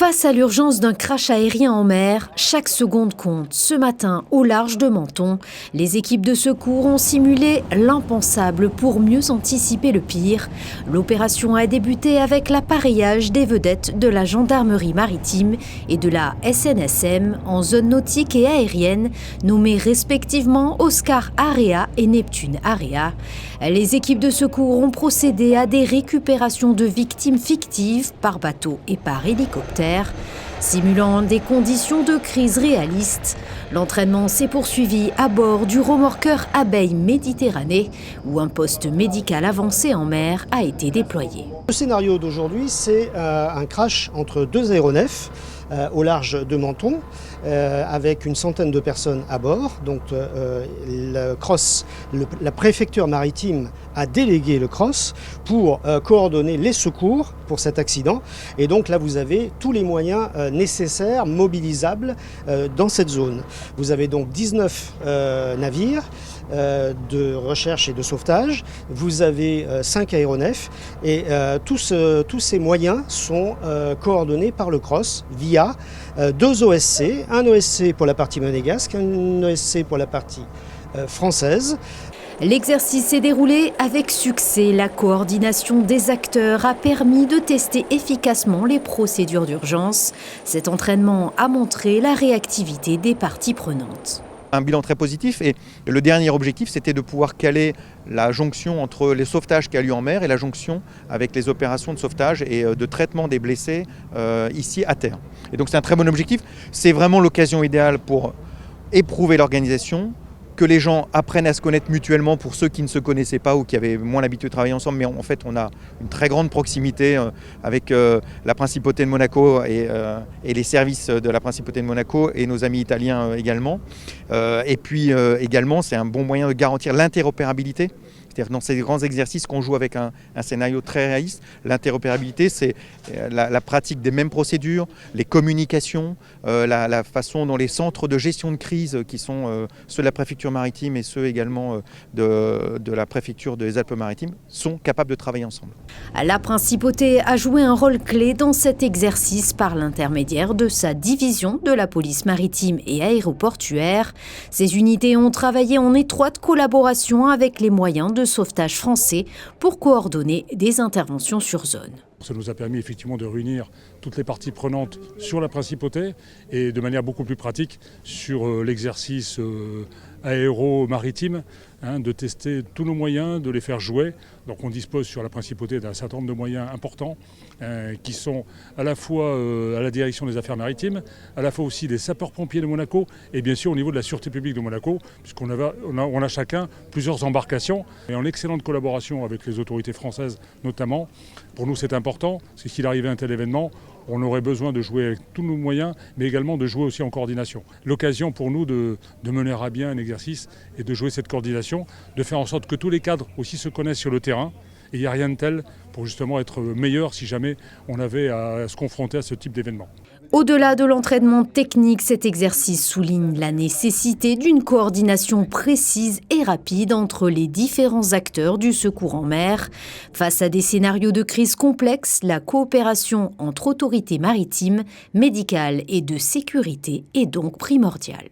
Face à l'urgence d'un crash aérien en mer, chaque seconde compte. Ce matin, au large de Menton, les équipes de secours ont simulé l'impensable pour mieux anticiper le pire. L'opération a débuté avec l'appareillage des vedettes de la gendarmerie maritime et de la SNSM en zone nautique et aérienne, nommées respectivement Oscar Area et Neptune Area. Les équipes de secours ont procédé à des récupérations de victimes fictives par bateau et par hélicoptère. Simulant des conditions de crise réalistes, l'entraînement s'est poursuivi à bord du remorqueur Abeille Méditerranée, où un poste médical avancé en mer a été déployé. Le scénario d'aujourd'hui, c'est un crash entre deux aéronefs au large de Menton, avec une centaine de personnes à bord. Donc le CROSS, la préfecture maritime a délégué le CROSS pour coordonner les secours pour cet accident. Et donc là, vous avez tous les moyens nécessaires, mobilisables dans cette zone. Vous avez donc 19 navires de recherche et de sauvetage. Vous avez 5 aéronefs et tous ces moyens sont coordonnés par le CROSS via 2 OSC, un OSC pour la partie monégasque, un OSC pour la partie française. L'exercice s'est déroulé avec succès. La coordination des acteurs a permis de tester efficacement les procédures d'urgence. Cet entraînement a montré la réactivité des parties prenantes. Un bilan très positif et le dernier objectif, c'était de pouvoir caler la jonction entre les sauvetages qui a lieu en mer et la jonction avec les opérations de sauvetage et de traitement des blessés ici à terre. Et donc c'est un très bon objectif. C'est vraiment l'occasion idéale pour éprouver l'organisation, que les gens apprennent à se connaître mutuellement pour ceux qui ne se connaissaient pas ou qui avaient moins l'habitude de travailler ensemble. Mais en fait, on a une très grande proximité avec la Principauté de Monaco et les services de la Principauté de Monaco et nos amis italiens également. Et puis également, c'est un bon moyen de garantir l'interopérabilité. C'est-à-dire dans ces grands exercices qu'on joue avec un scénario très réaliste, l'interopérabilité, c'est la pratique des mêmes procédures, les communications, la façon dont les centres de gestion de crise, qui sont ceux de la préfecture maritime et ceux également de la préfecture des Alpes-Maritimes, sont capables de travailler ensemble. La Principauté a joué un rôle clé dans cet exercice par l'intermédiaire de sa division de la police maritime et aéroportuaire. Ces unités ont travaillé en étroite collaboration avec les moyens de sauvetage français pour coordonner des interventions sur zone. Ça nous a permis effectivement de réunir toutes les parties prenantes sur la Principauté et de manière beaucoup plus pratique sur l'exercice aéro-maritime, de tester tous nos moyens, de les faire jouer. Donc on dispose sur la Principauté d'un certain nombre de moyens importants qui sont à la fois à la direction des affaires maritimes, à la fois aussi des sapeurs-pompiers de Monaco et bien sûr au niveau de la sûreté publique de Monaco, puisqu'on a chacun plusieurs embarcations et en excellente collaboration avec les autorités françaises notamment. Pour nous c'est important, parce que s'il arrivait un tel événement, on aurait besoin de jouer avec tous nos moyens, mais également de jouer aussi en coordination. L'occasion pour nous de mener à bien un exercice et de jouer cette coordination, de faire en sorte que tous les cadres aussi se connaissent sur le terrain. Et il n'y a rien de tel pour justement être meilleur si jamais on avait à se confronter à ce type d'événement. Au-delà de l'entraînement technique, cet exercice souligne la nécessité d'une coordination précise et rapide entre les différents acteurs du secours en mer. Face à des scénarios de crise complexes, la coopération entre autorités maritimes, médicales et de sécurité est donc primordiale.